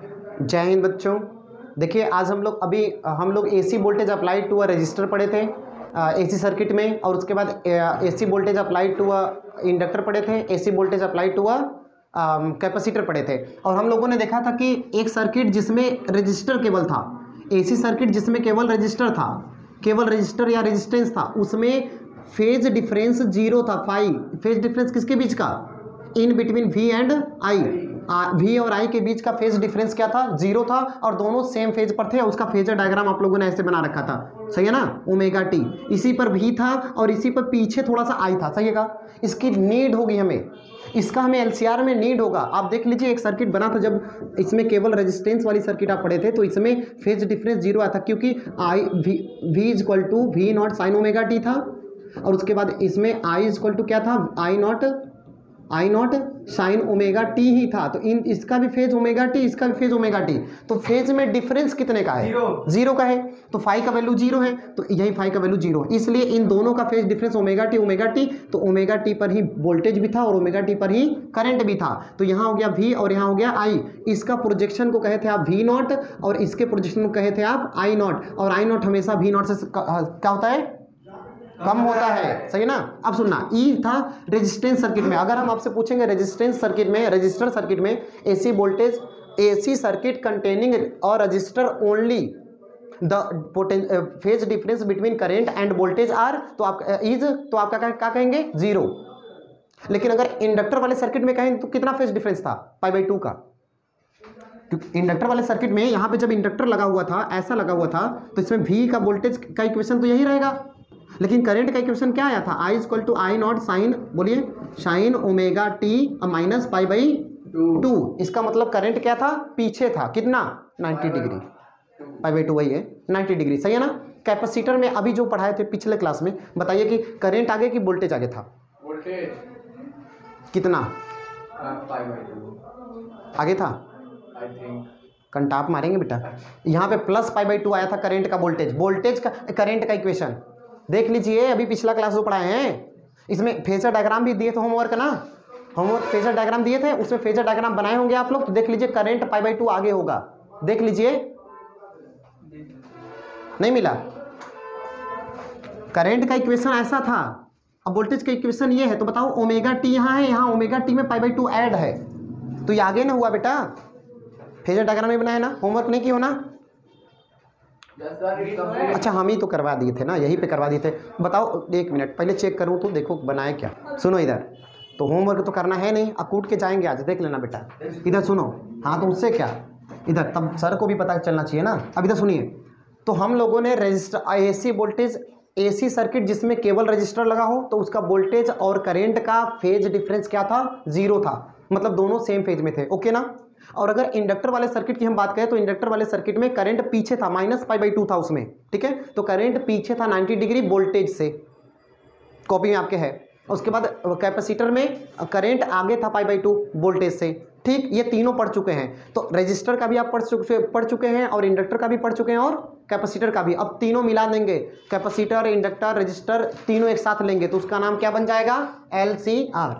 जय हिंद बच्चों। देखिए आज हम लोग AC voltage applied to a resistor पढ़े थे एसी सर्किट में, और उसके बाद AC voltage applied to a inductor पढ़े थे, AC voltage applied to a capacitor पढ़े थे। और हम लोगों ने देखा था कि एक सर्किट जिसमें रजिस्टर केवल था, एसी सर्किट जिसमें केवल रजिस्टर था, केवल रजिस्टर या रेजिस्टेंस था, उसमें फेज डिफरेंस 0 था। फेज डिफरेंस किसके बीच का? In between V and I, V और आई के बीच का फेज डिफरेंस क्या था? 0 था, और दोनों सेम फेज पर थे। उसका फेजर डायग्राम आप लोगों ने ऐसे बना रखा था, सही है ना, ओमेगा टी। इसी पर भी था और इसी पर पीछे थोड़ा सा आई था, सही है का? इसकी नीड होगी हमें, इसका हमें एलसीआर में नीड होगा। आप देख लीजिए एक सर्किट बना था, जब इसमें केवल रेजिस्टेंस वाली सर्किट आप पढ़े थे तो इसमें फेज डिफरेंस 0 आया था, क्योंकि I V equal to V not sine omega T था, और उसके बाद इसमें आई इक्वल टू क्या था? आई नॉट साइन ओमेगा टी ही था। तो इन इसका भी फेज ओमेगा टी, इसका भी फेज ओमेगा टी। तो फेज में डिफरेंस कितने का है? 0 का है। तो फाई का वैल्यू 0 है, तो यही फाई का वैल्यू 0, इसलिए इन दोनों का फेज डिफरेंस ओमेगा टी। तो ओमेगा टी पर ही वोल्टेज भी था और ओमेगा टी पर ही करंट भी था। तो यहाँ हो गया वी और यहाँ हो गया आई। इसका प्रोजेक्शन को कहे थे आप वी नॉट, और इसके प्रोजेक्शन को कहे थे आप आई नॉट। और आई नॉट हमेशा वी नॉट से क्या होता है? कम होता है, सही ना। अब सुनना, ई था रेजिस्टेंस सर्किट में। अगर हम आपसे पूछेंगे रेजिस्टेंस सर्किट में, रजिस्टर सर्किट में AC voltage, AC circuit containing और resistor only the phase difference between current and voltage are, तो आप तो आपका क्या कहेंगे? 0। लेकिन अगर इंडक्टर वाले सर्किट में कहें तो कितना फेज डिफरेंस था? π/2 का। क्योंकि इंडक्टर वाले सर्किट में यहाँ पे जब इंडक्टर लगा हुआ था, ऐसा लगा हुआ था, तो इसमें वी का वोल्टेज का इक्वेशन तो यही रहेगा। लेकिन करंट का इक्वेशन क्या आया था? I equal to I not sine, बोलिए, साइन ओमेगा टी माइनस π/2। इसका मतलब करंट क्या था? पीछे था, कितना? 90 डिग्री। π/2 वही है, 90 डिग्री, सही है ना। कैपेसिटर में अभी जो पढ़ाए थे पिछले क्लास में, बताइए कि करंट आगे कि वोल्टेज आगे था? वोल्टेज कितना आगे था? आई थिंक कंटाप मारेंगे बेटा। यहाँ पे प्लस π/2 आया था करंट का, वोल्टेज का करंट का इक्वेशन देख लीजिए। अभी पिछला क्लास जो पढ़ाए हैं, इसमें फेजर डायग्राम भी दिए थे, होमवर्क ना, होमवर्क फेजर डायग्राम दिए थे, उसमें फेजर डायग्राम बनाए होंगे आप लोग। तो देख लीजिए करंट π/2 आगे होगा, देख लीजिए। नहीं मिला? करंट का इक्वेशन ऐसा था, अब वोल्टेज का इक्वेशन ये है। तो बताओ ओमेगा टी यहाँ है, यहाँ ओमेगा टी में π/2 ऐड है, तो ये आगे ना हुआ बेटा। फेजर डायग्राम में बनाया ना, होमवर्क नहीं किया ना? अच्छा, हम ही तो करवा दिए थे ना, यहीं पे करवा दिए थे। बताओ, एक मिनट पहले चेक करूं तो देखो बनाए क्या। सुनो इधर, तो होमवर्क तो करना है नहीं, अब कूट के जाएंगे आज, देख लेना बेटा। इधर सुनो, हाँ तो उससे क्या, इधर तब सर को भी पता चलना चाहिए ना। अब इधर सुनिए, तो हम लोगों ने register AC voltage, AC circuit जिसमें केवल रजिस्टर लगा हो, तो उसका वोल्टेज और करेंट का फेज डिफरेंस क्या था? 0 था, मतलब दोनों सेम फेज में थे, ओके ना। और अगर इंडक्टर वाले सर्किट की हम बात करें, तो इंडक्टर वाले सर्किट में करंट पीछे था, माइनस π/2 था उसमें, ठीक है। तो करंट पीछे था 90 डिग्री वोल्टेज से, कॉपी में आपके है। उसके बाद कैपेसिटर में करंट आगे था π/2 वोल्टेज से, ठीक। ये तीनों पढ़ चुके हैं। तो रजिस्टर का भी आप पढ़ चुके हैं, और इंडक्टर का भी पढ़ चुके हैं, और कैपेसिटर का भी। अब तीनों मिला देंगे, कैपेसिटर, इंडक्टर, रजिस्टर, तीनों एक साथ लेंगे, तो उसका नाम क्या बन जाएगा? LCR,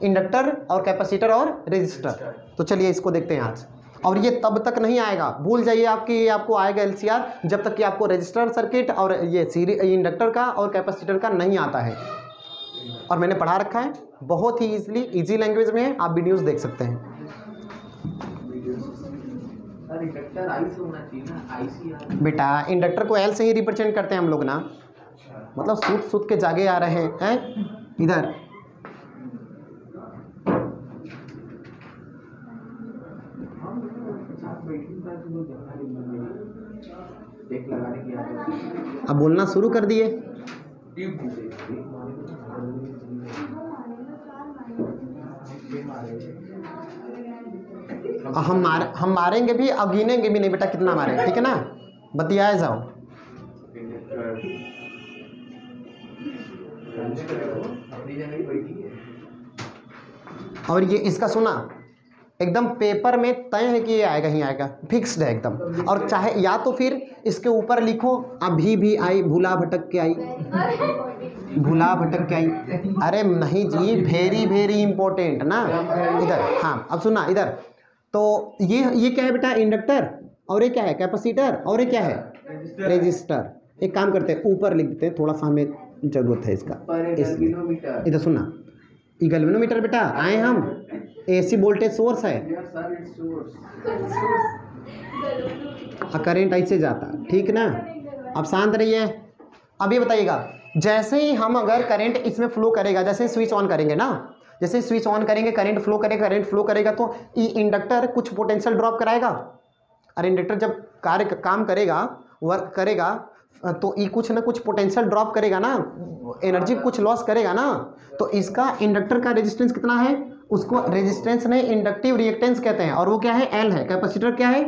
इंडक्टर और कैपेसिटर और रजिस्टर। तो चलिए इसको देखते हैं आज। और ये तब तक नहीं आएगा, भूल जाइए आपकी, आपको आएगा LCR जब तक कि आपको रजिस्टर सर्किट और ये इंडक्टर का और कैपेसिटर का नहीं आता है। और मैंने पढ़ा रखा है, बहुत ही इजी लैंग्वेज में है, आप वीडियोस देख सकते हैं। इंडक्टर आई से होना चाहिए ना, ICR। बेटा इंडक्टर को L से ही रिप्रेजेंट करते हैं हम लोग ना, मतलब सूत के जागे आ रहे हैं इधर। अब बोलना शुरू कर दिए। हम मारेंगे भी, अब गिनेंगे भी नहीं बेटा कितना मारे, ठीक है ना। बतियाए जाओ। और ये इसका सुना, एकदम पेपर में तय है कि ये आएगा ही आएगा, फिक्स्ड है एकदम। और चाहे या तो फिर इसके ऊपर लिखो अभी भी आई, भूला भटक के आई, भूला भटक के आई। अरे नहीं जी, वेरी वेरी इंपॉर्टेंट ना इधर। हाँ अब सुना इधर, तो ये क्या है बेटा, इंडक्टर, और ये क्या है, कैपेसिटर, और ये क्या है, रेजिस्टर। एक काम करते हैं, ऊपर लिख देते हैं, थोड़ा सा हमें जरूरत है इसका। इधर सुनना, ये गैल्वेनोमीटर बेटा आए हम, एसी वोल्टेज सोर्स है, करंट ऐसे जाता, ठीक ना। अब शांत रहिए। अब ये बताइएगा, जैसे ही हम अगर करंट इसमें फ्लो करेगा, जैसे स्विच ऑन करेंगे ना, जैसे स्विच ऑन करेंगे करंट फ्लो करेगा, करंट फ्लो करेगा तो ये इंडक्टर कुछ पोटेंशियल ड्रॉप कराएगा। और इंडक्टर जब काम करेगा, वर्क करेगा, तो ये कुछ ना कुछ पोटेंशियल ड्रॉप करेगा ना, एनर्जी कुछ लॉस करेगा ना। तो इसका इंडक्टर का रेजिस्टेंस कितना है, उसको रेजिस्टेंस नहीं इंडक्टिव रिएक्टेंस कहते हैं, और वो क्या है, एल है। कैपेसिटर क्या है,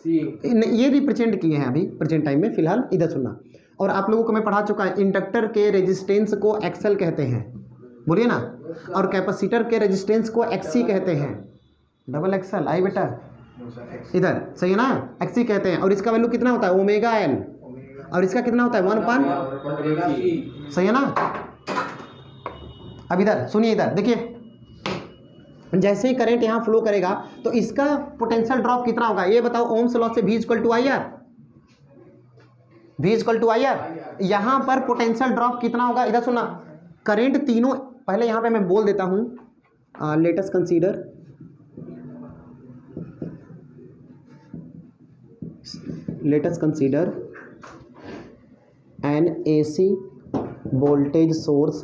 ये रिप्रेजेंट किए हैं अभी प्रेजेंट टाइम में फिलहाल। इधर सुनना, और आप लोगों को मैं पढ़ा चुका है, इंडक्टर के रेजिस्टेंस को एक्सएल कहते हैं, बोलिए ना, और कैपेसिटर के रेजिस्टेंस को एक्सी कहते हैं, डबल एक्सएल। आई बेटा इधर, सही है ना, एक्सी कहते हैं। और इसका वैल्यू कितना होता है, ओमेगा एल, और इसका कितना होता है 1/, सही है ना। अब इधर सुनिए, इधर देखिए, जैसे ही करंट यहाँ फ्लो करेगा तो इसका पोटेंशियल ड्रॉप कितना होगा, ये बताओ। ओम्स लॉ से V = IR, V = IR। यहाँ पर पोटेंशियल ड्रॉप कितना होगा, इधर सुना, करंट तीनों, पहले यहाँ पे मैं बोल देता हूँ, let us consider N AC voltage source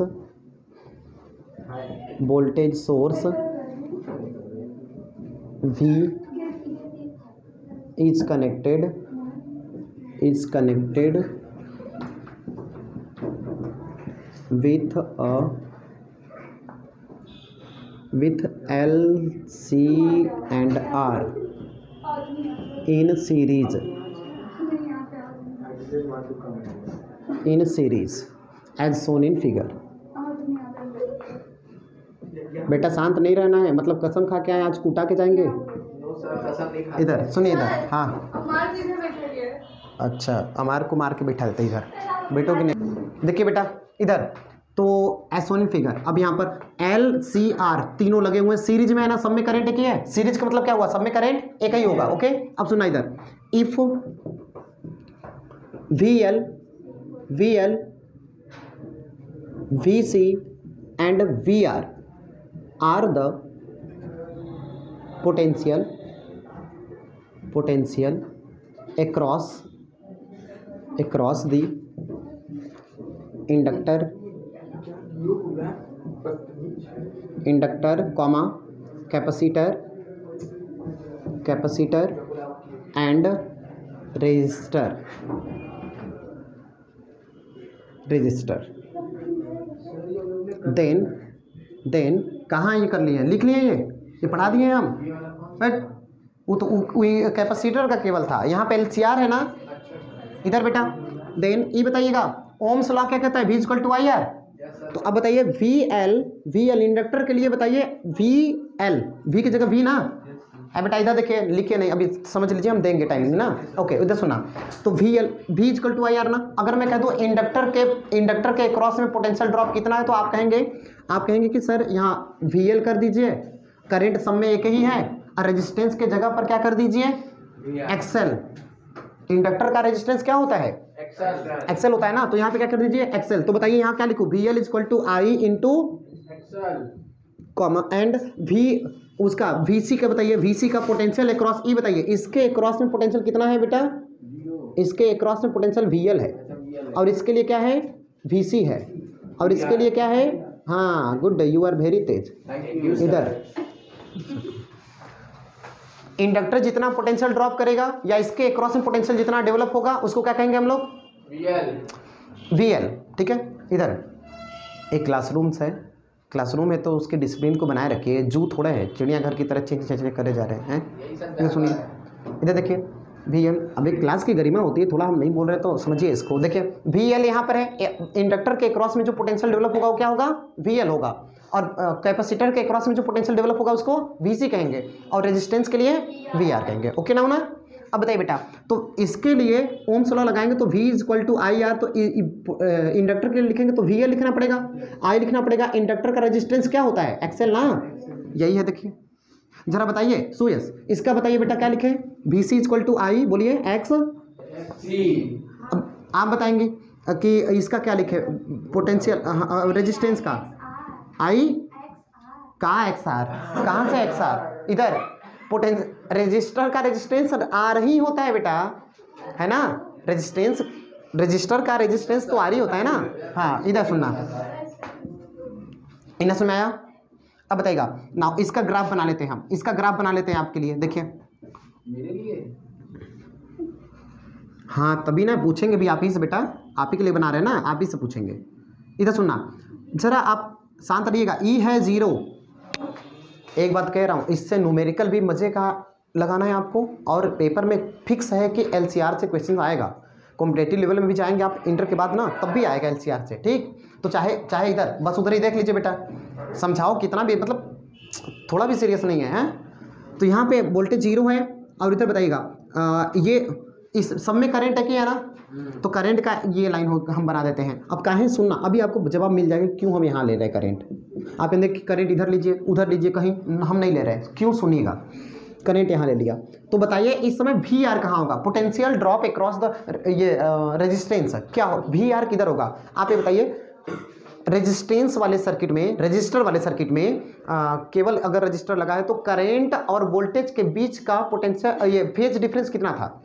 V is connected with L, C and R in series as shown in figure। बेटा शांत नहीं रहना है, मतलब कसम खा के आए, आज कूटा के जाएंगे। इधर सुनिए, इधर, हाँ अच्छा, अमार को मार के बैठा देते, इधर बैठो कि नहीं। देखिए बेटा इधर, तो एज शोन इन फिगर, अब यहाँ पर एल सी आर तीनों लगे हुए सीरीज में है ना, सब में करंट एक ही है। सीरीज का मतलब क्या हुआ, सब में करंट एक ही होगा। ओके, अब सुना इधर, if VL, VC and VR are the potential across the inductor, capacitor and resistor। Then कहाँ ये कर लिए, लिख लिए, ये पढ़ा दिए हम, बट वो तो कैपेसिटर का केवल था, यहाँ पे LCR है ना। इधर बेटा देन ये बताइएगा, ओम्स लॉ क्या कहता है, V = IR। तो अब बताइए VL इंडक्टर के लिए बताइए, V की जगह V ना है बेटा। इधर देखिए, लिखिए नहीं, अभी समझ लीजिए, हम देंगे टाइमिंग ना। ओके, इधर सुना, तो V = IR ना। अगर मैं कह दूँ इंडक्टर के क्रॉस में पोटेंशियल ड्रॉप कितना है, तो आप कहेंगे कि सर यहाँ VL कर दीजिए, करंट सब में एक ही है, और रेजिस्टेंस के जगह पर क्या कर दीजिए, XL। इंडक्टर का रेजिस्टेंस क्या होता है, XL होता है ना, तो यहाँ पे क्या कर दीजिए, XL। तो बताइए यहाँ क्या लिखूँ, VL = I × एंड V उसका VC का बताइए, VC का पोटेंशियल अक्रॉस ई बताइए, इसके अक्रॉस में पोटेंशियल कितना है बेटा, इसके अक्रॉस में पोटेंशियल VL है, और इसके लिए क्या है, VC है, और इसके लिए क्या है, हाँ गुड, यू आर वेरी तेज। इधर इंडक्टर जितना पोटेंशियल ड्रॉप करेगा या इसके अक्रॉस में पोटेंशियल जितना डेवलप होगा, उसको क्या कहेंगे हम लोग, VL। ठीक है, इधर एक क्लासरूम है तो उसके डिसिप्लिन को बनाए रखिए। जू थोड़ा है, चिड़ियाघर की तरह चेंज करे जा रहे हैं। इधर सुनिए, इधर देखिए, VL, अभी क्लास की गरिमा होती है, थोड़ा हम नहीं बोल रहे तो समझिए इसको। देखिए VL यहाँ पर है, इंडक्टर के क्रॉस में जो पोटेंशियल डेवलप होगा वो क्या होगा, VL होगा, और कैपेसिटर के क्रॉस में जो पोटेंशियल डेवलप होगा उसको VC कहेंगे, और रेजिस्टेंस के लिए VR कहेंगे। ओके ना होना। अब बताइए बेटा, तो इसके लिए ओम्स लॉ लगाएंगे तो V = IR, तो इंडक्टर के लिए लिखेंगे तो VL लिखना पड़ेगा, I लिखना पड़ेगा। इंडक्टर का रेजिस्टेंस क्या होता है, XL ना, यही है देखिए। जरा बताइए सुयस, इसका बताइए बेटा क्या लिखे, वी सी इक्वल टू आई, बोलिए एक्स। अब आप बताएंगे कि इसका क्या लिखे, पोटेंशियल रेजिस्टेंस का आई, कहाँ एक्स आर, कहाँ से एक्स आर, इधर रेजिस्टर का रेजिस्टेंस आर ही होता है बेटा, है ना, रेजिस्टेंस, रजिस्टर का रेजिस्टेंस तो आर ही होता है ना। हाँ इधर सुनना, इन्हें सुनाया। अब बताइएगा ना, इसका ग्राफ बना लेते हैं हम, इसका ग्राफ बना लेते हैं आपके लिए, देखिए मेरे लिए। हाँ तभी ना पूछेंगे भी आप ही से बेटा, आप ही के लिए बना रहे हैं ना, आप ही से पूछेंगे। इधर सुनना जरा, आप शांत रहिएगा। ई है 0, एक बात कह रहा हूँ, इससे न्यूमेरिकल भी मजे का लगाना है आपको, और पेपर में फिक्स है कि एलसीआर से क्वेश्चन आएगा, कॉम्पिटेटिव लेवल में भी जाएंगे आप इंटर के बाद ना, तब भी आएगा एलसीआर से, ठीक। तो चाहे इधर बस उधर ही देख लीजिए बेटा, समझाओ कितना भी, मतलब थोड़ा भी सीरियस नहीं है, तो यहाँ पे वोल्टेज 0 है, और इधर बताइएगा ये इस सब में करंट है कि है ना, तो करंट का ये लाइन हम बना देते हैं। अब काहे सुनना, अभी आपको जवाब मिल जाएगा क्यों हम यहाँ ले रहे हैं करंट। आप देखिए करंट इधर लीजिए उधर लीजिए, कहीं हम नहीं ले रहे हैं, क्यों सुनिएगा, करंट यहाँ ले लिया। तो बताइए इस समय वी आर कहाँ होगा, पोटेंशियल ड्रॉप अक्रॉस द ये रेजिस्टेंस क्या हो, वी आर किधर होगा, आप ये बताइए। रेजिस्टेंस वाले सर्किट में, रजिस्टर वाले सर्किट में केवल अगर रजिस्टर लगा है तो करंट और वोल्टेज के बीच का पोटेंशियल ये फेज डिफरेंस कितना था,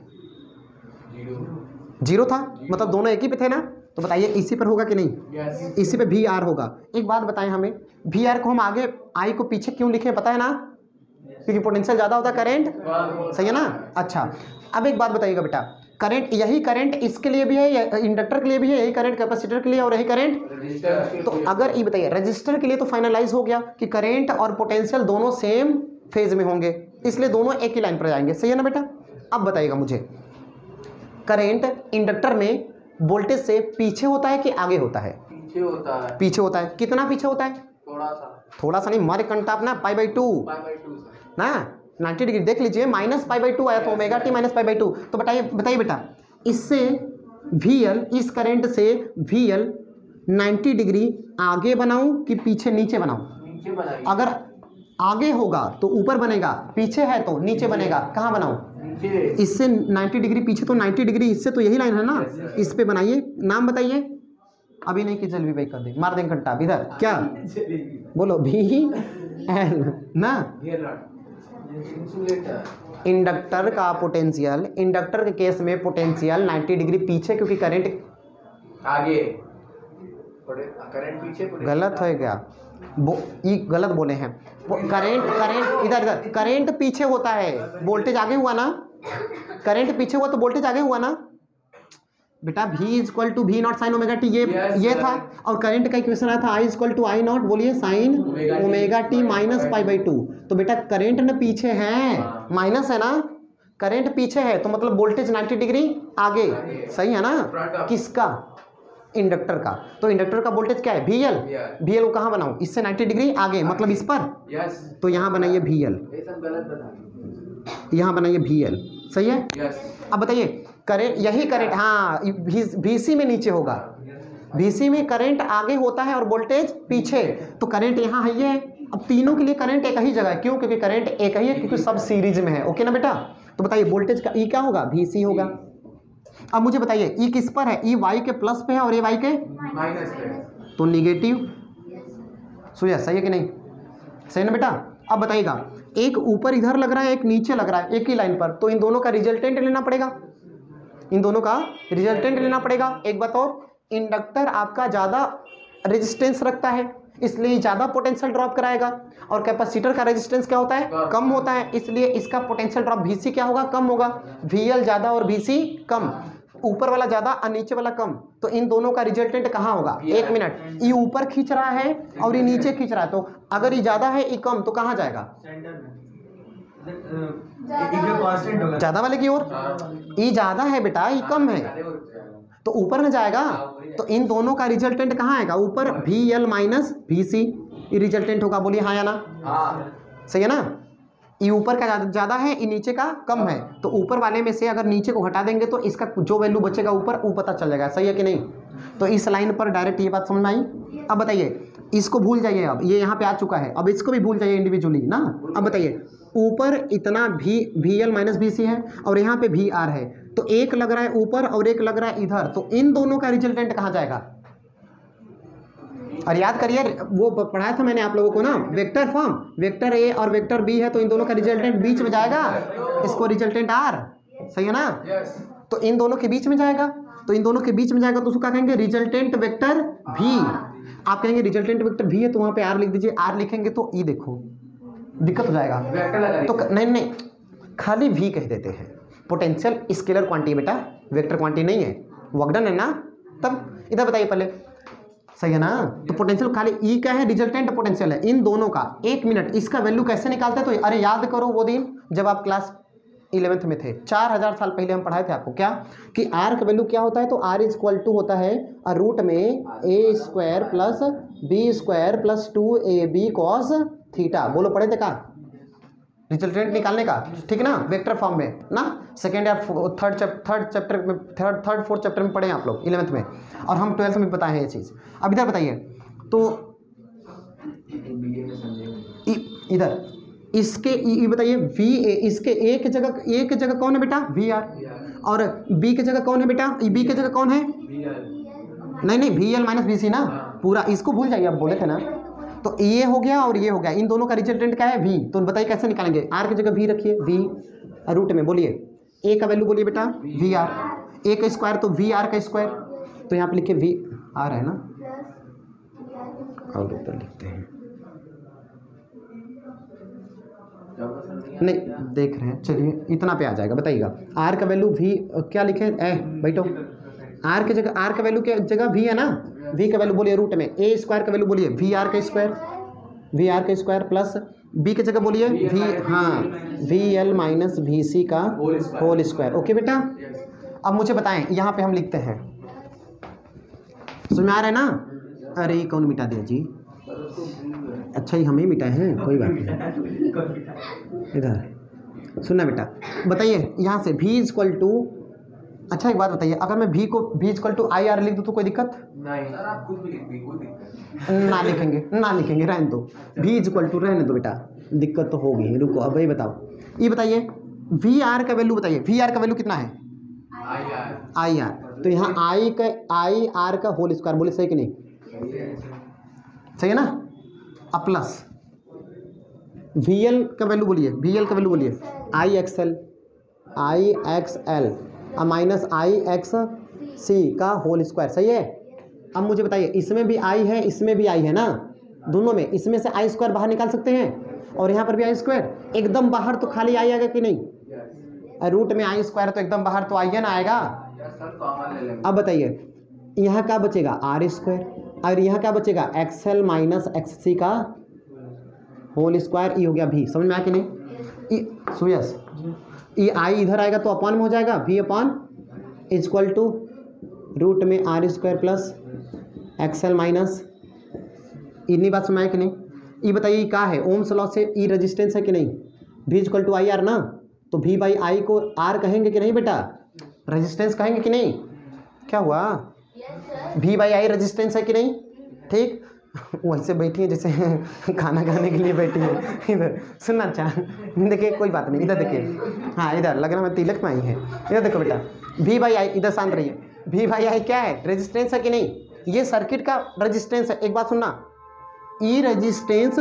0 था, मतलब दोनों एक ही पे थे ना। तो बताइए इसी पर होगा कि नहीं, Yes. इसी पे वी आर होगा। एक बात बताएं हमें, वी आर को हम आगे आई को पीछे क्यों लिखे पता है ना, क्योंकि पोटेंशियल ज़्यादा होता है करंट, सही है ना। अच्छा अब एक बात बताइएगा बेटा, करंट, यही करंट इसके लिए भी है, इंडक्टर के लिए भी है, यही करंट कैपेसिटर के लिए, और यही करंट, तो अगर ये बताइए रजिस्टर के लिए तो फाइनलाइज हो गया कि करंट और पोटेंशियल दोनों सेम फेज में होंगे, इसलिए दोनों एक ही लाइन पर जाएंगे, सही है ना बेटा। अब बताइएगा मुझे, करंट इंडक्टर में वोल्टेज से पीछे होता है कि आगे होता है, पीछे होता है। पीछे होता है, कितना पीछे होता है, थोड़ा सा नहीं, मारे कंटाप ना, π/2 ना, 90 डिग्री देख लीजिए, -π/2 आया तो ओमेगा टी -π/2। तो बताइए बेटा, इससे VL, इस करंट से VL 90 डिग्री आगे बनाऊं कि पीछे नीचे बनाऊं, नीचे बनाइए। अगर आगे होगा तो ऊपर बनेगा, पीछे है तो नीचे बनेगा, कहाँ बनाऊं, नीचे। इससे 90 डिग्री पीछे तो 90 डिग्री इससे, तो यही लाइन है ना, इस पे बनाइए, नाम बताइए, अभी नहीं कि जल्दी भाई कर दे, मार देंगे घंटा इधर, क्या बोलो, VL ना। इंडक्टर का पोटेंशियल, इंडक्टर के केस में पोटेंशियल 90 डिग्री पीछे, क्योंकि करंट आगे, करंट पीछे, गलत है क्या, ये गलत बोले हैं, करंट इधर करंट पीछे होता है, वोल्टेज आगे हुआ ना, करंट पीछे हुआ तो वोल्टेज आगे हुआ ना बेटा। V equal to V nought sine omega t, ये था, और करंट का इक्वेशन आया था I equal to I nought, बोलिए साइन ओमेगा टी -π/2। तो बेटा करंट ना पीछे है, माइनस है ना, करंट पीछे है तो मतलब वोल्टेज 90 डिग्री आगे, सही है ना, किसका, इंडक्टर का। तो इंडक्टर का वोल्टेज क्या है, VL को कहाँ बनाऊं, इससे 90 डिग्री आगे, मतलब इस पर, तो यहाँ बनाइए VL, यहाँ बनाइए VL, सही है। अब बताइए करंट, यही करंट, हाँ VC में नीचे होगा, VC में करंट आगे होता है और वोल्टेज पीछे, तो करंट यहाँ है ये। अब तीनों के लिए करंट एक ही जगह है, क्यों, क्योंकि करंट एक ही है, क्योंकि सब सीरीज में है, ओके ना बेटा। तो बताइए वोल्टेज का ई क्या होगा, VC होगा। अब मुझे बताइए ई किस पर है, ई वाई के प्लस पे है और ये वाई के माइनस पे, तो निगेटिव, सुनिए सही है कि नहीं, सही ना बेटा। अब बताइएगा, एक ऊपर इधर लग रहा है, एक नीचे लग रहा है, एक ही लाइन पर, तो इन दोनों का रिजल्टेंट लेना पड़ेगा, इन दोनों का रिजल्टेंट लेना पड़ेगा। एक बात और, इंडक्टर आपका ज़्यादा रेजिस्टेंस रखता है, इसलिए ज़्यादा पोटेंशियल ड्रॉप कराएगा, और कैपेसिटर का रेजिस्टेंस क्या होता है, कम होता है, इसलिए इसका पोटेंशियल ड्रॉप VC क्या होगा, कम होगा। VL ज़्यादा और VC कम, ऊपर वाला ज़्यादा और नीचे वाला कम, तो इन दोनों का रिजल्टेंट कहाँ होगा, एक मिनट, ये ऊपर खींच रहा है और ये नीचे खींच रहा है, तो अगर ये ज़्यादा है ये कम, तो कहाँ जाएगा, ज़्यादा वाले की ओर। ये ज़्यादा है बेटा, ये कम है, तो ऊपर में जाएगा, तो इन दोनों का रिजल्टेंट कहाँ आएगा, ऊपर VL माइनस VC, ये रिजल्टेंट होगा, बोलिए हाँ या ना, सही है ना। ये ऊपर का ज़्यादा है, ये नीचे का कम है, तो ऊपर वाले में से अगर नीचे को हटा देंगे तो इसका जो वैल्यू बचेगा ऊपर वो पता चल जाएगा, सही है कि नहीं। तो इस लाइन पर डायरेक्ट ये बात समझ में आई। अब बताइए, इसको भूल जाइए, अब ये यहाँ पे आ चुका है, अब इसको भी भूल जाइए इंडिविजुअली ना। अब बताइए ऊपर इतना वी एल माइनस वी सी है और यहाँ पे वी आर है, तो एक लग रहा है ऊपर और एक लग रहा है इधर, तो इन दोनों का रिजल्टेंट कहाँ जाएगा? और याद करिए वो पढ़ाया था मैंने आप लोगों को ना, वेक्टर फॉर्म, वेक्टर ए और वेक्टर बी है तो इन दोनों का रिजल्टेंट बीच में जाएगा, इसको रिजल्टेंट आर, सही है ना? तो इन दोनों के बीच में जाएगा, तो इन दोनों के बीच में जाएगा तो उसको क्या कहेंगे? रिजल्टेंट वेक्टर भी। आप कहेंगे रिजल्टेंट वेक्टर भी है तो वहाँ पे आर लिख दीजिए, आर लिखेंगे तो ई देखो दिक्कत हो जाएगा, तो नहीं खाली भी कह देते हैं। पोटेंशियल स्केलर क्वांटिटी बेटा, वेक्टर क्वांटिटी नहीं है, वर्कडन है ना। तब इधर बताइए पहले, सही है ना? तो पोटेंशियल खाली ई का है, रिजल्टेंट पोटेंशियल है, इन दोनों का। 1 मिनट, इसका वैल्यू कैसे निकालते हैं? तो अरे याद करो वो दिन जब आप क्लास 11th में थे, 4000 साल पहले हम पढ़ाए थे आपको क्या कि आर का वैल्यू क्या होता है? तो आर इज इक्वल टू होता है रूट में A square plus B square plus 2ab cos theta. बोलो पढ़े थे का रिजल्टेंट निकालने का, ठीक ना? वेक्टर फॉर्म में ना, सेकेंड या थर्ड फोर्थ चैप्टर में पढ़े आप लोग 11th में, और हम 12th में बताए हैं ये चीज़। अब इधर बताइए तो इधर इसके ई बताइए वी ए, इसके ए की जगह कौन है बेटा? वी आर, और बी की जगह कौन है बेटा? बी की जगह कौन है? नहीं वी एल माइनस वी सी ना, पूरा इसको भूल जाइए, आप बोले थे ना। तो ये हो गया और ये हो गया, इन दोनों का रिजल्टेंट क्या है? वी। तो बताइए कैसे निकालेंगे? आर की जगह वी रखिए, वी रूट में बोलिए ए का वैल्यू बोलिए बेटा वी आर, ए का स्क्वायर तो वी आर का स्क्वायर, तो यहाँ पे लिखिए वी आर है ना, और ऊपर लिखते हैं नहीं देख रहे हैं, चलिए इतना पे आ जाएगा। बताइएगा आर का वैल्यू वी क्या लिखे? बैठो, आर के जगह आर का वैल्यू के जगह वी है ना, वी का वैल्यू बोलिए रूट में ए स्क्वायर का वैल्यू बोलिए वी आर का स्क्वायर प्लस बी की जगह बोलिए वी, हाँ वी एल माइनस वी सी का होल स्क्वायर। ओके बेटा, अब मुझे बताएं यहाँ पे हम लिखते हैं, समझ में आ रहा है ना? अरे कौन मिटा दिया जी? अच्छा ये हम ही मिटाए हैं, कोई बात नहीं। इधर सुनना बेटा, बताइए यहाँ से v इज इक्वल टू, अच्छा एक बात बताइए, अगर मैं v को v is equal to I R लिख दूँ तो कोई दिक्कत नहीं? सर आप खुद भी लिख दी, कोई दिक्कत ना लिखेंगे रहने दो, v इज इक्वल टू रहने दो बेटा, दिक्कत तो होगी। रुको अब ये बताओ, ये बताइए वी आर का वैल्यू बताइए, वी आर का वैल्यू कितना है? आई आर, तो यहाँ आई आर का होल स्क्वायर, बोले सही कि नहीं? सही है ना? अब प्लस वी एल का वैल्यू बोलिए, आई एक्स एल माइनस आई एक्स सी का होल स्क्वायर, सही है? अब मुझे बताइए इसमें भी आई है, इसमें भी आई है ना, दोनों में, इसमें से आई स्क्वायर बाहर निकाल सकते हैं और यहाँ पर भी आई स्क्वायर, एकदम बाहर तो खाली आई आएगा कि नहीं? रूट में आई स्क्वायर तो एकदम बाहर तो आई है ना आएगा। अब बताइए यहाँ क्या बचेगा? आर स्क्वायर, और यहाँ क्या बचेगा? एक्स एल माइनस एक्स सी का होल स्क्वायर, ई हो गया भी। समझ में आया कि नहीं? सुयस ये आई इधर आएगा तो अपॉन में हो जाएगा, V upon is equal to root में R square plus X L minus, इतनी बात समझ आया कि नहीं? ये बताइए क्या है? ओम्स लॉ से ई रेजिस्टेंस है कि नहीं? V is equal to I R ना, तो वी बाई आई को आर कहेंगे कि नहीं बेटा? रेजिस्टेंस कहेंगे कि नहीं? क्या हुआ? वी बाई आई रेजिस्टेंस है कि नहीं? ठीक, वैसे बैठी है जैसे खाना खाने के लिए बैठी है। इधर सुनना, अच्छा देखिए कोई बात नहीं, इधर देखिए, हाँ इधर लग रहा मैं तिलक में आई है। इधर देखो बेटा वी बाई आई, इधर शांत रहिए, वी बाई आई क्या है? रेजिस्टेंस है कि नहीं? ये सर्किट का रेजिस्टेंस है। एक बात सुनना, ई रेजिस्टेंस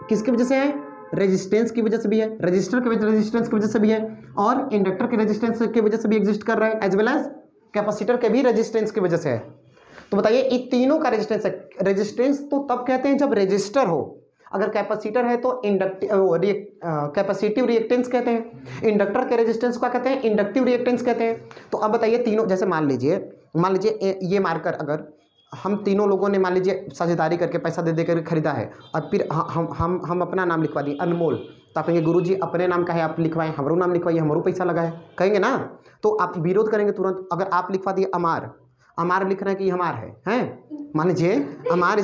किसकी वजह से है? रेजिस्टेंस की वजह से भी है, रजिस्टर के रेजिस्टेंस की वजह से भी है, और इंडक्टर के रेजिस्टेंस की वजह से भी एग्जिस्ट कर रहा है, एज वेल एज कैपेसिटर के भी रेजिस्टेंस की वजह से है। तो बताइए इन तीनों का रेजिस्टेंस है। रेजिस्टेंस तो तब कहते हैं जब रेजिस्टर हो, अगर कैपेसिटर है तो कैपेसिटिव रिएक्टेंस कहते हैं, इंडक्टर के रेजिस्टेंस को कहते हैं इंडक्टिव रिएक्टेंस कहते हैं। तो अब बताइए तीनों, जैसे मान लीजिए ये मार्कर अगर हम तीनों लोगों ने मान लीजिए साझेदारी करके पैसा दे कर खरीदा है, और फिर हम अपना नाम लिखवा दिए अनमोल, तो आप कहेंगे गुरुजी अपने नाम का है आप लिखवाएं, हमारो नाम लिखवाइए, हमारो पैसा लगाए, कहेंगे ना? तो आप विरोध करेंगे तुरंत। अगर आप लिखवा दिए अमार लिख रहे हैं कि हमार है, मान लीजिए अमार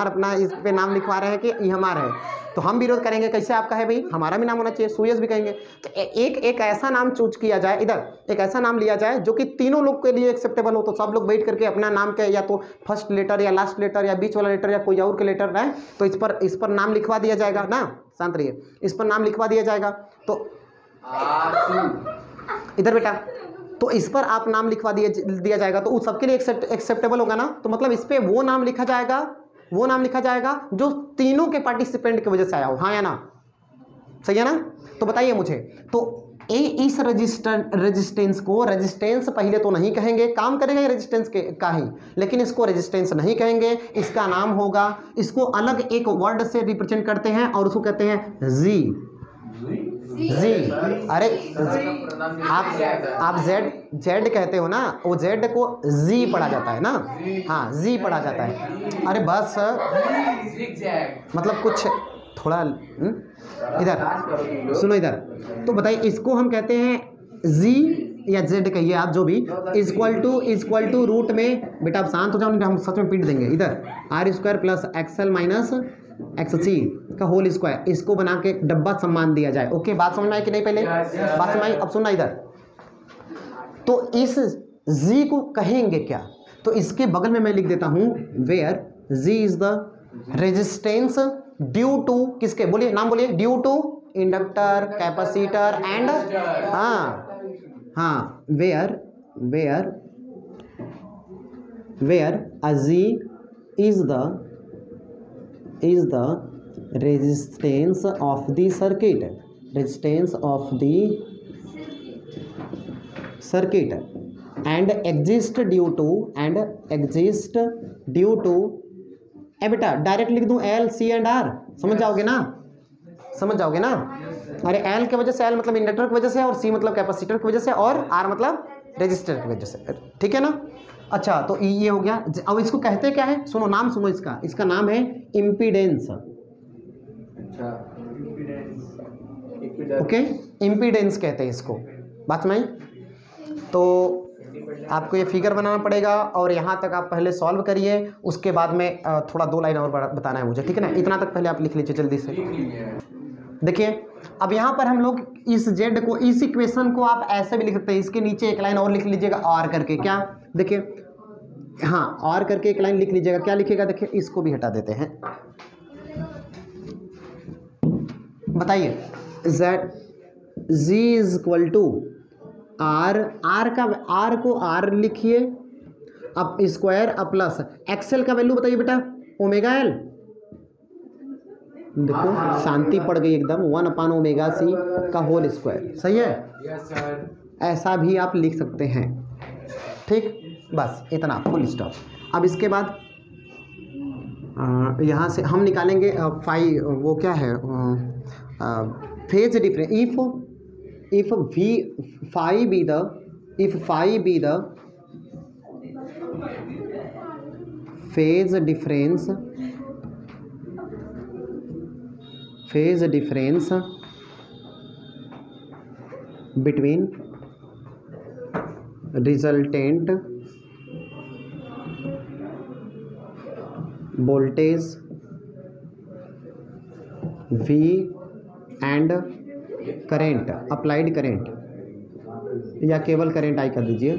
अपना इस पे नाम लिखवा रहे हैं कि ये हमार है, तो हम विरोध करेंगे, कैसे आपका है भाई, हमारा भी नाम होना चाहिए, सुयस भी कहेंगे। तो एक ऐसा नाम चूज किया जाए, इधर एक ऐसा नाम लिया जाए जो कि तीनों लोग के लिए एक्सेप्टेबल हो, तो सब लोग बैठ करके अपना नाम के या तो फर्स्ट लेटर या लास्ट लेटर या बीच वाला लेटर या कोई और के लेटर है, तो इस पर नाम लिखवा दिया जाएगा ना। शांत रहिए, इस पर नाम लिखवा दिया जाएगा। तो इधर बेटा, तो इस पर आप नाम लिखवा दिया जाएगा तो उस सबके लिए एक्सेप्टेबल होगा ना। तो मतलब इस पर वो नाम लिखा जाएगा जो तीनों के पार्टिसिपेंट की वजह से आया हो, हाँ या ना, सही है ना। तो बताइए मुझे, तो इस रेजिस्टेंस को, रेजिस्टेंस पहले तो नहीं कहेंगे, काम करेगा रेजिस्टेंस के का ही, लेकिन इसको रेजिस्टेंस नहीं कहेंगे, इसका नाम होगा, इसको अलग एक वर्ड से रिप्रेजेंट करते हैं और उसको कहते हैं जी। अरे आप जेड कहते हो ना, वो जेड को जी पढ़ा जाता है ना, हाँ जी पढ़ा जाता है। अरे बस मतलब कुछ थोड़ा इधर सुनो इधर। तो बताइए इसको हम कहते हैं जी या जेड कहिए आप जो भी, इक्वल टू रूट में, बेटा आप शांत हो जाओ नहीं हम सच में पीट देंगे। इधर R square plus XL minus XC का होल स्क्वायर, इसको बना के डब्बा सम्मान दिया जाए। ओके, बात समझ में आई कि नहीं? पहले बात समझ आई, अब सुनना इधर। तो इस जी को कहेंगे क्या, तो इसके बगल में मैं लिख देता हूं where Z is the resistance due to, किसके बोलिए नाम बोलिए, due to inductor, capacitor and, हाँ where a Z is the resistance of the circuit and exist due to बेटा डायरेक्ट लिख दूं एल सी एंड आर, समझ जाओगे ना। अरे एल के वजह से, एल मतलब इंडक्टर की वजह से, और सी मतलब कैपेसिटर की वजह से, और आर मतलब रेजिस्टर की वजह से, ठीक है ना। अच्छा, तो ये हो गया। अब इसको कहते क्या है, सुनो नाम सुनो इसका नाम है इम्पीडेंस। ओके, इम्पीडेंस कहते हैं इसको, बात में। तो आपको ये फिगर बनाना पड़ेगा और यहाँ तक आप पहले सॉल्व करिए, उसके बाद में थोड़ा 2 लाइन और बताना है मुझे, ठीक है ना। इतना तक पहले आप लिख लीजिए जल्दी से। देखिए अब यहाँ पर हम लोग इस जेड को, इस इक्वेशन को आप ऐसे भी लिख सकते हैं, इसके नीचे एक लाइन और लिख लीजिएगा आर करके, क्या देखिए, हाँ आर करके एक लाइन लिख लीजिएगा। क्या लिखिएगा, देखिए इसको भी हटा देते हैं। बताइए Z G is equal to R को आर लिखिए, अब स्क्वायर अब प्लस एक्सएल का वैल्यू बताइए बेटा, ओमेगा एल। देखो शांति पड़ गई एकदम, 1/ओमेगा सी का होल स्क्वायर, सही है। यस सर, ऐसा भी आप लिख सकते हैं, ठीक, बस इतना, फुल स्टॉप। अब इसके बाद यहाँ से हम निकालेंगे वो क्या है, phase difference. if phi be the phase difference between resultant voltage V and current, applied current या केवल करंट आई कर दीजिए।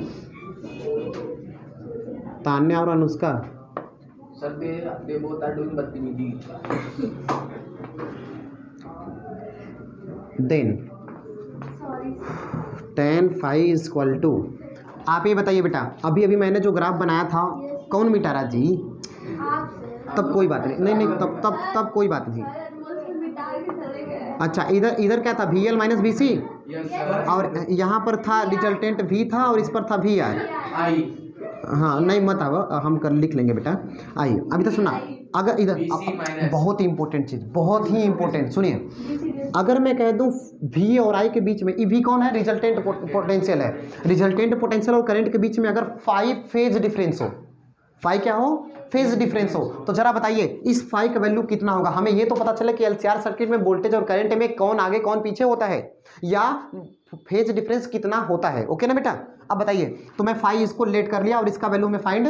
तान्या और Anushka sir they both are doing बदतमीजी। Then tan phi is equal to, आप ये बताइए बेटा, अभी मैंने जो ग्राफ बनाया था कौन मिटा रहा जी? तब कोई बात नहीं, तब कोई बात नहीं। अच्छा, इधर क्या था, VL माइनस VC, और यहाँ पर था रिजल्टेंट V था और इस पर था VI। हाँ नहीं मत आओ, हम लिख लेंगे बेटा। आइए अभी तो सुना, अगर इधर बहुत ही इंपॉर्टेंट चीज़, बहुत ही इंपॉर्टेंट सुनिए। अगर मैं कह दूं V और I के बीच में, V कौन है, रिजल्टेंट पोटेंशियल है, रिजल्टेंट पोटेंशियल और करंट के बीच में अगर 5 फेज डिफरेंस हो, 5 क्या हो, फेज डिफरेंस हो, तो जरा बताइए इस 5 का वैल्यू कितना होगा। हमें ये तो पता चला कि LCR सर्किट में वोल्टेज और करंट में कौन आगे कौन पीछे होता है, या फेज डिफरेंस कितना होता है। ओके ना बेटा, अब बताइए, तो मैं 5 इसको लेट कर लिया और इसका वैल्यू में फाइंड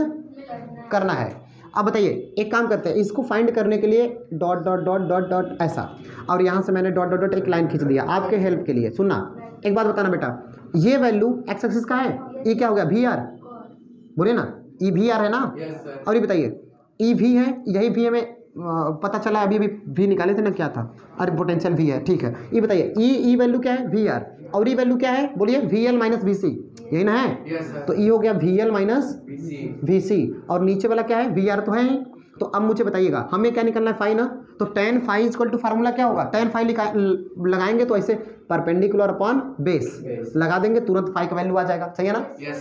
करना है। अब बताइए एक काम करते हैं, इसको फाइंड करने के लिए dot dot dot dot dot ऐसा, और यहाँ से मैंने डॉट डॉट डॉट एक लाइन खींच दिया आपके हेल्प के लिए। सुनना, एक बात बताना बेटा, ये वैल्यू एक्स एक्सिस का है, ये क्या हो गया, VR, बोलिए ना, ई वी आर है ना। Yes, sir. और ये बताइए ई वी है, यही वी में पता चला अभी अभी वी निकाले थे ना, क्या था, अरे पोटेंशियल वी है, ठीक है। ये बताइए ई वैल्यू क्या है, वी आर, और ई वैल्यू क्या है, बोलिए वी एल माइनस वी सी, यही ना है। तो ई हो गया वी एल माइनस वी सी, और नीचे वाला क्या है, वी आर तो है ही। तो अब मुझे बताइएगा हमें क्या निकलना है, फाई ना। तो tan phi equal to formula क्या होगा, tan फाई लगाएंगे तो ऐसे परपेंडिकुलर अपॉन बेस लगा देंगे, तुरंत फाई का वैल्यू आ जाएगा, सही है ना।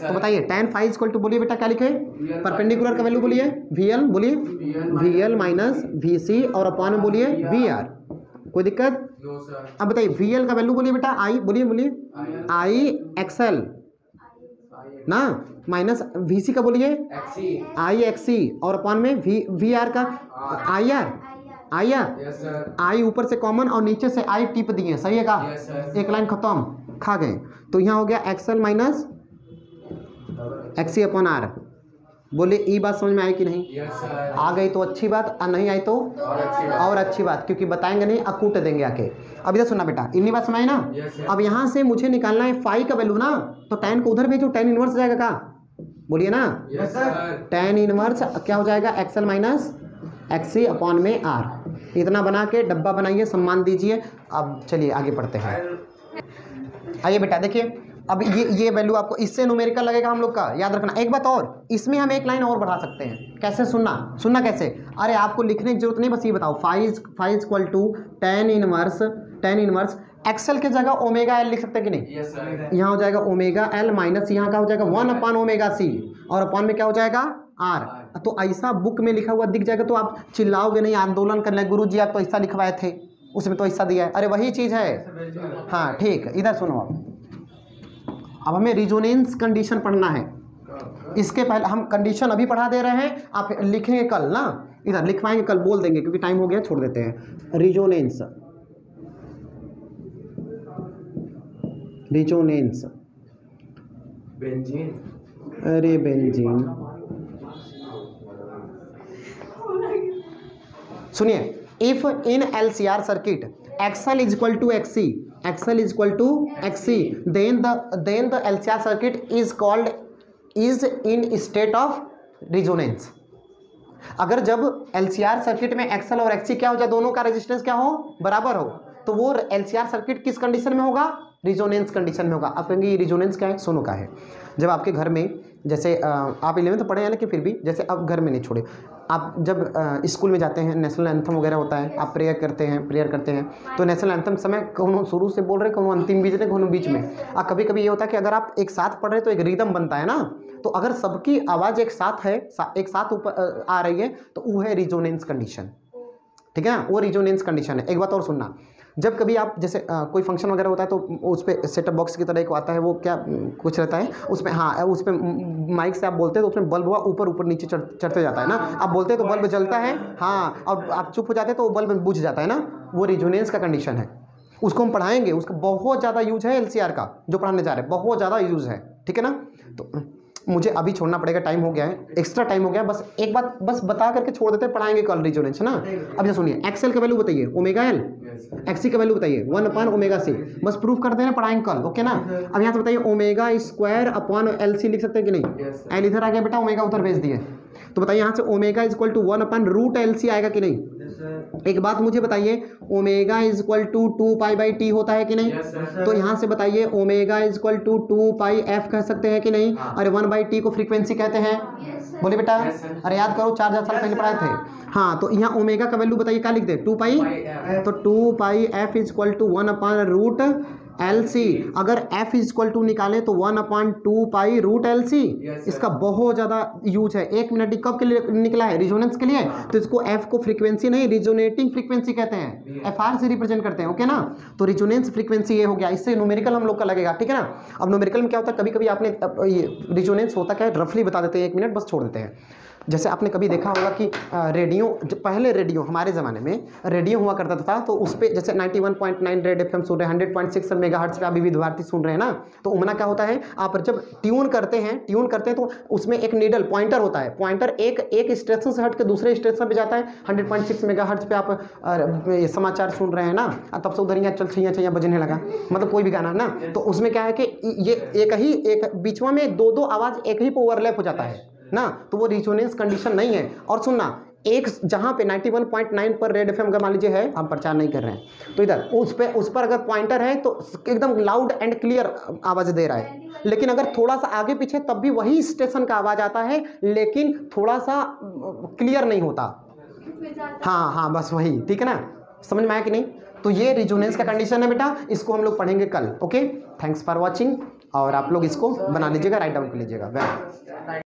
तो बताइए tan फाई इक्वल टू, बोलिए बेटा क्या लिखे, परपेंडिकुलर का वैल्यू बोलिए वी एल, बोलिए वी एल माइनस वी सी, और अपॉन में बोलिए वी आर, कोई दिक्कत। अब बताइए वी एल का वैल्यू बोलिए बेटा आई, बोलिए आई एक्सएल ना, माइनस वी सी का बोलिए आई एक्सी, और अपॉन में वी आर का आई आर, आई ऊपर से कॉमन और नीचे से आई टिप दिए, सही है का, एक लाइन खत्म, खा गए। तो यहाँ हो गया XL minus XC upon R. बोले ई बात समझ में आई कि नहीं, आ गई तो अच्छी बात, और नहीं आई तो और अच्छी बात, क्योंकि बताएंगे नहीं, अकूट देंगे आके। अब इधर सुनना बेटा, इतनी बात समझ आई ना। अब यहाँ से मुझे निकालना है फाई का वैल्यू ना, तो tan को उधर भेजो, tan इनवर्स जाएगा का, बोलिए ना, tan इनवर्स क्या हो जाएगा, एक्सएल माइनस एक्सी अपॉन में आर। इतना बना के डब्बा बनाइए, सम्मान दीजिए। अब चलिए आगे बढ़ते हैं। आइए बेटा देखिए, अब ये वैल्यू आपको इससे न्यूमेरिकल लगेगा हम लोग का, याद रखना। एक बात और, इसमें हम एक लाइन और बढ़ा सकते हैं, कैसे, सुनना कैसे। अरे आपको लिखने की जरूरत नहीं, बस ये बताओ phi equal to tan inverse XL के जगह ओमेगा एल लिख सकते हैं कि नहीं। यहाँ हो जाएगा ओमेगा एल माइनस यहाँ का हो जाएगा 1 अपॉन ओमेगा सी, और अपॉन में क्या हो जाएगा आर। तो ऐसा बुक में लिखा हुआ दिख जाएगा तो आप चिल्लाओगे नहीं, आंदोलन कर ले, गुरु जी आप तो ऐसा लिखवाए थे, उसमें तो ऐसा दिया है। अरे वही चीज़ है, हाँ ठीक। इधर सुनो, अब हमें रिजोनेंस कंडीशन पढ़ना है। इसके पहले हम कंडीशन अभी पढ़ा दे रहे हैं, आप लिखेंगे कल ना, इधर लिखवाएंगे कल, बोल देंगे क्योंकि टाइम हो गया, छोड़ देते हैं। रिजोनेंस बेंजीन, अरे बेंजीन, सुनिए, if in LCR circuit XL is equal to XC, then the LCR circuit is in state of resonance। अगर जब LCR सर्किट में एक्सएल और एक्सी क्या हो जाए, दोनों का रेजिस्टेंस क्या हो, बराबर हो, तो वो LCR सर्किट किस कंडीशन में होगा, रिजोनेंस कंडीशन में होगा। आप कहेंगे ये रिजोनेंस क्या है, सुनो का है। जब आपके घर में, जैसे आप 11th तो पढ़े हैं लेकिन फिर भी, जैसे अब घर में नहीं छोड़े, आप जब स्कूल में जाते हैं, नेशनल एंथम वगैरह होता है, आप प्रेयर करते हैं, तो नेशनल एंथम समय कोनो शुरू से बोल रहे, कोनो अंतिम बीच में, कोनो बीच में। कभी कभी ये होता है कि अगर आप एक साथ पढ़ रहे हैं तो एक रिदम बनता है ना, तो अगर सबकी आवाज़ एक साथ है, एक साथ ऊपर आ रही है, तो वो है रिजोनेंस कंडीशन, ठीक है ना, वो रिजोनेंस कंडीशन है। एक बात और सुनना, जब कभी आप जैसे कोई फंक्शन वगैरह होता है तो उस पर सेटअप बॉक्स की तरह एक आता है, वो क्या कुछ रहता है उसमें, हाँ उस पर माइक से आप बोलते हैं तो उसमें बल्ब हुआ ऊपर नीचे चढ़ते जाता है ना, आप बोलते हैं तो बल्ब जलता है, हाँ, और आप चुप हो जाते हैं तो बल्ब बुझ जाता है ना, वो रिजोनेंस का कंडीशन है। उसको हम पढ़ाएंगे, उसका बहुत ज़्यादा यूज है एलसीआर का, जो पढ़ाने जा रहे हैं बहुत ज़्यादा यूज है, ठीक है ना। तो मुझे अभी छोड़ना पड़ेगा, टाइम हो गया है, एक्स्ट्रा टाइम हो गया, बस एक बात बस बता करके छोड़ देते हैं, पढ़ाएंगे कल रिजोनेंस, है ना। अब ये सुनिए, एक्सएल का वैल्यू बताइए ओमेगा एल, एक्सी का वैल्यू बताइए 1 अपॉन ओमेगा सी, बस प्रूफ कर देना, पढ़ाएंगे कल, ओके ना। अब यहाँ से बताइए omega square upon L C लिख सकते हैं कि नहीं, एल इधर आ गया बेटा, ओमेगा उधर भेज दिए, तो बताइए यहाँ से omega equal to 1 upon root L C आएगा कि नहीं। एक बात मुझे बताइए, omega is equal to 2 pi by T होता है कि नहीं। तो यहाँ से बताइए omega is equal to 2 pi F कह सकते हैं कि नहीं। अरे 1 बाई टी को फ्रीक्वेंसी कहते हैं, बोलिए बेटा। अरे याद करो, 4000 साल पहले पढ़ाए थे। हाँ, तो यहाँ ओमेगा का वैल्यू बताइए क्या लिख दे, 2 पाई, तो 2 pi F is equal to 1 upon root L C. अगर f इज इक्वल टू निकाले तो 1 upon 2 pi root L C. इसका बहुत ज़्यादा यूज है। 1 मिनट कब के लिए निकला है, रिजोनेंस के लिए। तो इसको f को फ्रीक्वेंसी नहीं, रिजोनेटिंग फ्रीक्वेंसी कहते हैं, FR से रिप्रेजेंट करते हैं, ओके ना। तो रिजोनेंस फ्रीक्वेंसी ये हो गया, इससे न्यूमेरिकल हम लोग का लगेगा, ठीक है ना। अब न्यूमेरिकल में क्या होता है, कभी कभी आपने रिजोनेंस होता क्या है, रफली बता देते हैं, 1 मिनट बस छोड़ देते हैं। जैसे आपने कभी देखा होगा कि रेडियो, पहले रेडियो हमारे ज़माने में रेडियो हुआ करता था, तो उस पर जैसे 91.9 रेड FM सुन रहे हैं, 100.6 मेगाहर्ट्ज़ पे आप विविध भारती सुन रहे हैं ना। तो उमना क्या होता है, आप जब ट्यून करते हैं तो उसमें एक नीडल पॉइंटर होता है, पॉइंटर एक स्टेशन से हट के दूसरे स्टेशन पे जाता है। 100.6 मेगाहर्ट्ज़ पे आप समाचार सुन रहे हैं ना, तब से उधर यहाँ चल छैया बजने लगा, मतलब कोई भी गाना ना। तो उसमें क्या है कि ये एक बीचवा में दो आवाज़ एक ही पे ओवरलैप हो जाता है ना, तो वो रिजोनेंस कंडीशन नहीं है। और सुनना, एक जहाँ पे 91.9 पर रेड एफएम का मान लीजिए है, हम प्रचार नहीं कर रहे हैं, तो इधर उस पर अगर पॉइंटर है तो एकदम लाउड एंड क्लियर आवाज़ दे रहा है, लेकिन अगर थोड़ा सा आगे पीछे तब भी वही स्टेशन का आवाज़ आता है, लेकिन थोड़ा सा क्लियर नहीं होता। हाँ हाँ, बस वही, ठीक है ना, समझ में आया कि नहीं? तो ये रिजोनेंस का कंडीशन है बेटा, इसको हम लोग पढ़ेंगे कल। ओके, थैंक्स फॉर वॉचिंग, और आप लोग इसको बना लीजिएगा, राइट डाउन कर लीजिएगा।